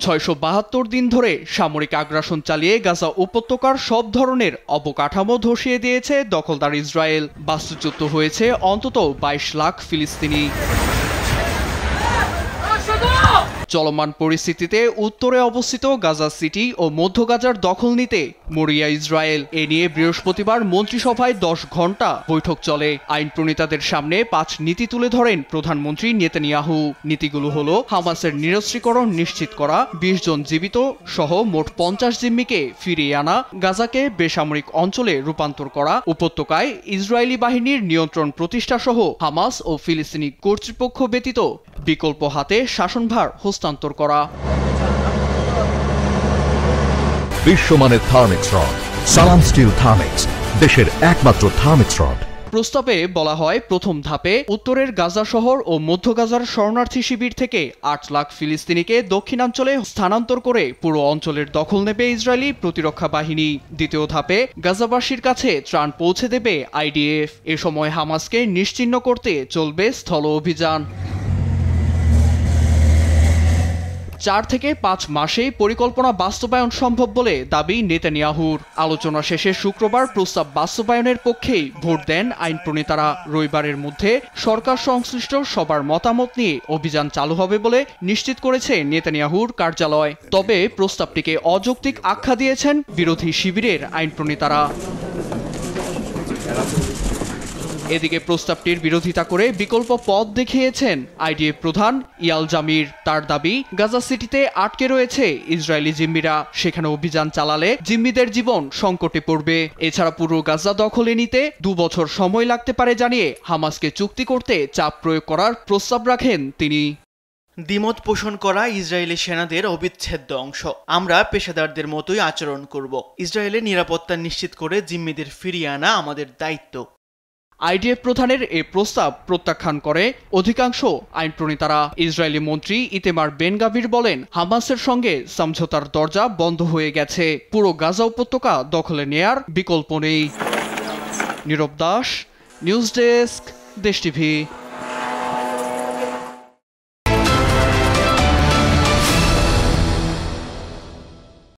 672 দিন ধরে সামরিক আগ্রাসন চালিয়ে গাজা উপত্যকার সব ধরনের অবকাঠামো ধসিয়ে দিয়েছে দখলদার ইসরায়েল। বাস্তুচ্যুত হয়েছে অন্তত 22 লাখ ফিলিস্তিনি। চলমান পরিস্থিতিতে উত্তরে অবস্থিত গাজা সিটি ও মধ্য গাজার দখল নিতে মরিয়া ইসরায়েল। এ নিয়ে বৃহস্পতিবার মন্ত্রিসভায় 10 ঘণ্টা বৈঠক চলে। আইন প্রণেতাদের সামনে 5 নীতি তুলে ধরেন প্রধানমন্ত্রী নেতানিয়াহু। নীতিগুলো হলো হামাসের নিরস্ত্রীকরণ নিশ্চিত করা, 20 জন জীবিত সহ মোট 50 জিম্মিকে ফিরিয়ে আনা, গাজাকে বেসামরিক অঞ্চলে রূপান্তর করা, উপত্যকায় ইসরায়েলি বাহিনীর নিয়ন্ত্রণ প্রতিষ্ঠা সহ হামাস ও ফিলিস্তিনি কর্তৃপক্ষ ব্যতীত বিকল্প হাতে শাসনভার হস্তান্তর করা। বিশ্বমানের থার্মিক্স রড, সালাম স্টিল থার্মিক্স, দেশের একমাত্র থার্মিক্স রড। প্রস্তাবে বলা হয়, প্রথম ধাপে উত্তরের গাজা শহর ও মধ্য গাজার শরণার্থী শিবির থেকে 8 লাখ ফিলিস্তিনিকে দক্ষিণাঞ্চলে স্থানান্তর করে পুরো অঞ্চলের দখল নেবে ইসরায়েলি প্রতিরক্ষা বাহিনী। দ্বিতীয় ধাপে গাজাবাসীর কাছে ত্রাণ পৌঁছে দেবে আইডিএফ। এ সময় হামাসকে নিশ্চিহ্ন করতে চলবে স্থল অভিযান। 4 থেকে 5 মাসেই পরিকল্পনা বাস্তবায়ন সম্ভব বলে দাবি নেতানিয়াহুর। আলোচনা শেষে শুক্রবার প্রস্তাব বাস্তবায়নের পক্ষেই ভোট দেন আইন প্রণেতারা। রবিবারের মধ্যে সরকার সংশ্লিষ্ট সবার মতামত নিয়ে অভিযান চালু হবে বলে নিশ্চিত করেছে নেতানিয়াহুর কার্যালয়। তবে প্রস্তাবটিকে অযৌক্তিক আখ্যা দিয়েছেন বিরোধী শিবিরের আইন প্রণেতারা। এদিকে প্রস্তাবটির বিরোধিতা করে বিকল্প পথ দেখিয়েছেন আইডিএফ প্রধান ইয়াল জামির। তার দাবি, গাজা সিটিতে আটকে রয়েছে ইসরায়েলি জিম্মিরা, সেখানে অভিযান চালালে জিম্মিদের জীবন সংকটে পড়বে। এছাড়া পুরো গাজা দখলে নিতে 2 বছর সময় লাগতে পারে জানিয়ে হামাসকে চুক্তি করতে চাপ প্রয়োগ করার প্রস্তাব রাখেন তিনি। দ্বিমত পোষণ করা ইসরায়েলি সেনাদের অবিচ্ছেদ্য অংশ। আমরা পেশাদারদের মতোই আচরণ করব। ইসরায়েলের নিরাপত্তা নিশ্চিত করে জিম্মিদের ফিরিয়ে আনা আমাদের দায়িত্ব। আইডিএফ প্রধানের এ প্রস্তাব প্রত্যাখ্যান করে অধিকাংশ আইন প্রণেতারা। ইসরায়েলি মন্ত্রী ইতেমার বেন গাভির বলেন, হামাসের সঙ্গে সমঝোতার দরজা বন্ধ হয়ে গেছে। পুরো গাজা উপত্যকা দখলে নেয়ার বিকল্প নেই। নীরব দাস, নিউজ ডেস্ক, দেশ টিভি।